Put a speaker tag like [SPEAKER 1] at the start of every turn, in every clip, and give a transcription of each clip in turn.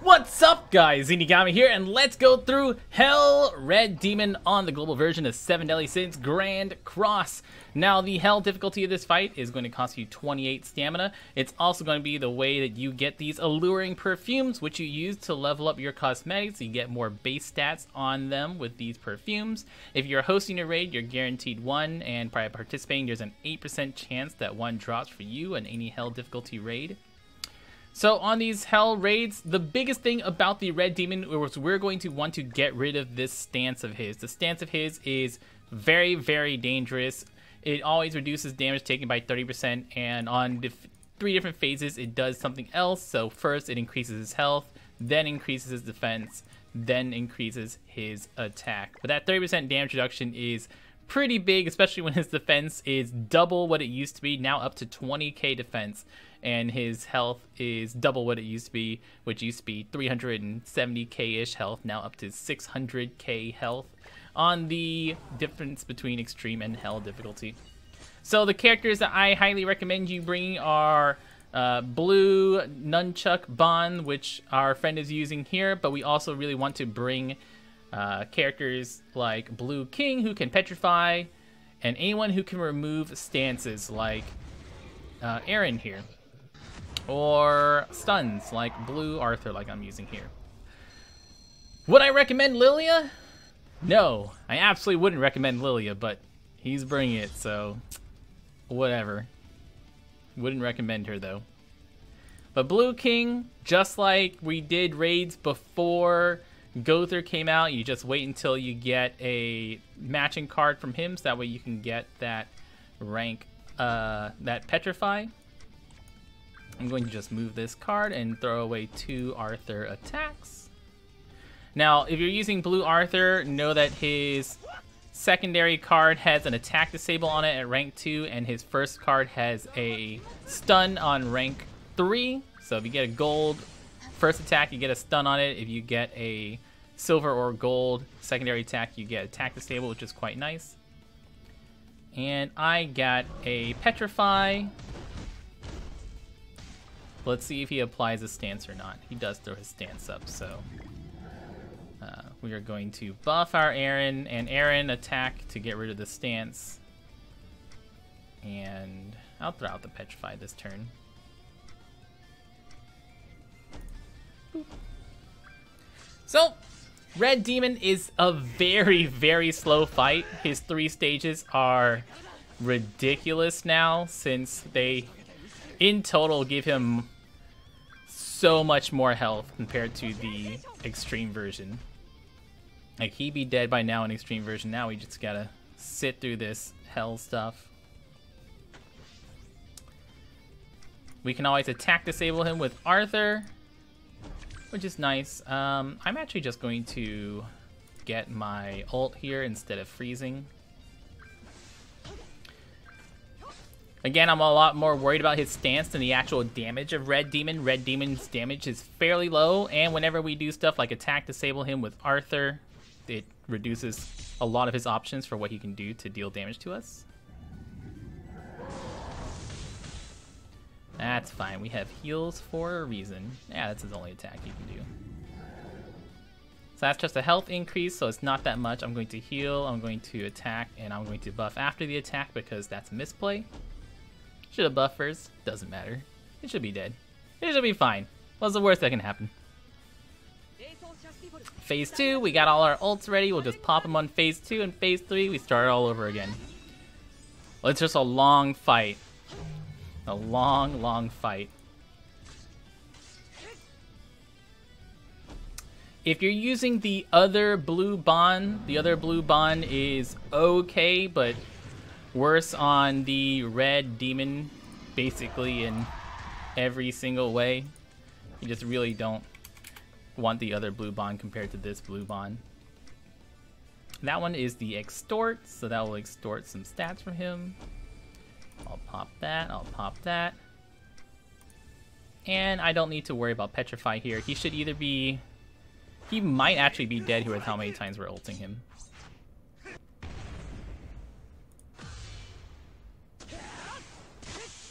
[SPEAKER 1] What's up, guys? Zeenigami here, and let's go through Hell Red Demon on the global version of 7 Deadly Sins Grand Cross. Now, the Hell difficulty of this fight is going to cost you 28 stamina. It's also going to be the way that you get these alluring perfumes, which you use to level up your cosmetics. You get more base stats on them with these perfumes. If you're hosting a raid, you're guaranteed one, and by participating, there's an 8% chance that one drops for you in any Hell difficulty raid. So on these Hell raids, the biggest thing about the Red Demon is we're going to want to get rid of this stance of his. The stance of his is very, very dangerous. It always reduces damage taken by 30%, and on the 3 different phases, it does something else. So first, it increases his health, then increases his defense, then increases his attack. But that 30% damage reduction is pretty big, especially when his defense is double what it used to be, now up to 20k defense, and his health is double what it used to be, which used to be 370k-ish health, now up to 600k health on the difference between extreme and Hell difficulty. So the characters that I highly recommend you bringing are Blue Nunchuck Bond, which our friend is using here, but we also really want to bring characters like Blue King, who can petrify, and anyone who can remove stances like Aaron here, or stuns like Blue Arthur, like I'm using here. Would I recommend Lilia? No, I absolutely wouldn't recommend Lilia, but he's bringing it, so whatever. Wouldn't recommend her though. But Blue King, just like we did raids before Gother came out, you just wait until you get a matching card from him, so that way you can get that rank, that petrify. I'm going to just move this card and throw away 2 Arthur attacks. Now, if you're using Blue Arthur, know that his secondary card has an attack disable on it at rank 2, and his first card has a stun on rank 3. So if you get a gold first attack, you get a stun on it. If you get a silver or gold secondary attack, you get attack disable, which is quite nice. And I got a petrify. Let's see if he applies a stance or not. He does throw his stance up, so we are going to buff our Aaron, and Aaron attack to get rid of the stance. And I'll throw out the petrify this turn. So, Red Demon is a very, very slow fight. His 3 stages are ridiculous now, since they, in total, give him so much more health compared to the extreme version. Like, he'd be dead by now in extreme version. Now we just gotta sit through this Hell stuff. We can always attack disable him with Arthur, which is nice. I'm actually just going to get my ult here instead of freezing. Again, I'm a lot more worried about his stance than the actual damage of Red Demon. Red Demon's damage is fairly low, and whenever we do stuff like attack disable him with Arthur, it reduces a lot of his options for what he can do to deal damage to us. That's fine. We have heals for a reason. Yeah, that's his only attack he can do. So that's just a health increase, so it's not that much. I'm going to heal, I'm going to attack, and I'm going to buff after the attack because that's a misplay. Should have buffed first. Doesn't matter. It should be dead. It should be fine. What's the worst that can happen? Phase 2, we got all our ults ready. We'll just pop them on phase 2, and phase 3, we start all over again. Well, it's just a long fight. A long, long fight. If you're using the other blue bond is okay, but worse on the Red Demon, basically in every single way. You just really don't want the other blue bond compared to this blue bond. That one is the extort, so that will extort some stats from him. I'll pop that, I'll pop that. And I don't need to worry about petrify here. He should either be... He might actually be dead here with how many times we're ulting him.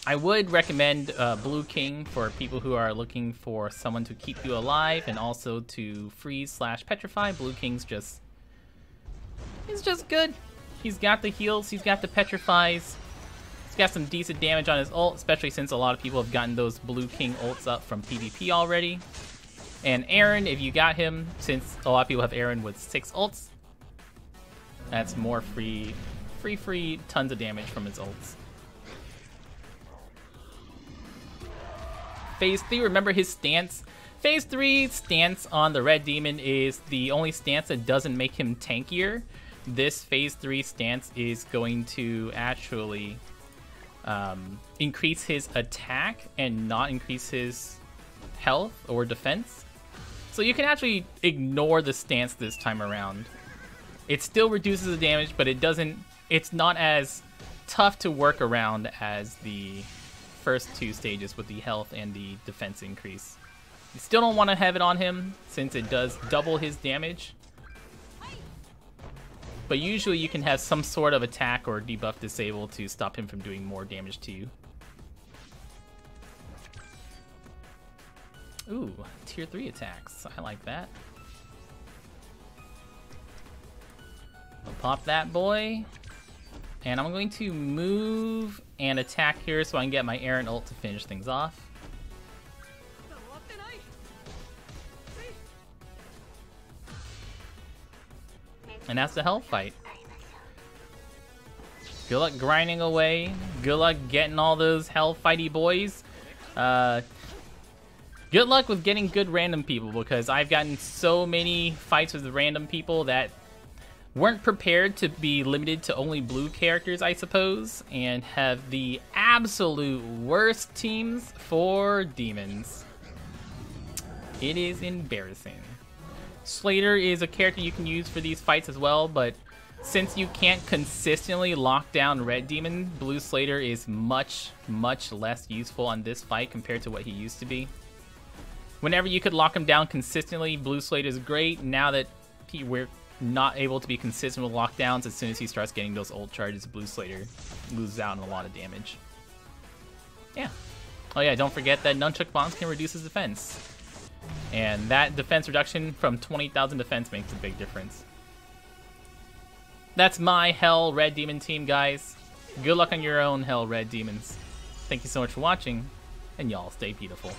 [SPEAKER 1] I would recommend Blue King for people who are looking for someone to keep you alive and also to freeze/petrify. Blue King's he's just good. He's got the heals, he's got the petrifies. He's got some decent damage on his ult, especially since a lot of people have gotten those Blue King ults up from PvP already. And Aaron, if you got him, since a lot of people have Aaron with 6 ults, that's more free tons of damage from his ults. Phase 3, remember his stance. Phase 3 stance on the Red Demon is the only stance that doesn't make him tankier. This Phase 3 stance is going to actually increase his attack and not increase his health or defense. So you can actually ignore the stance this time around. It still reduces the damage, but it's not as tough to work around as the first 2 stages with the health and the defense increase. You still don't want to have it on him since it does double his damage. But usually you can have some sort of attack or debuff disable to stop him from doing more damage to you. Ooh, tier 3 attacks. I like that. I'll pop that boy. And I'm going to move and attack here so I can get my Aaron ult to finish things off. And that's the health fight. Good luck grinding away. Good luck getting all those health fighty boys. Good luck with getting good random people, because I've gotten so many fights with random people that weren't prepared to be limited to only blue characters, I suppose, and have the absolute worst teams for demons. It is embarrassing. Slater is a character you can use for these fights as well, but since you can't consistently lock down Red Demon, Blue Slater is much less useful on this fight compared to what he used to be. Whenever you could lock him down consistently, Blue Slater is great. Now that we're not able to be consistent with lockdowns, as soon as he starts getting those ult charges, Blue Slater loses out on a lot of damage. Yeah. Oh yeah, don't forget that Nunchuck Bombs can reduce his defense. And that defense reduction from 20,000 defense makes a big difference. That's my Hell Red Demon team, guys. Good luck on your own Hell Red Demons. Thank you so much for watching, and y'all stay beautiful.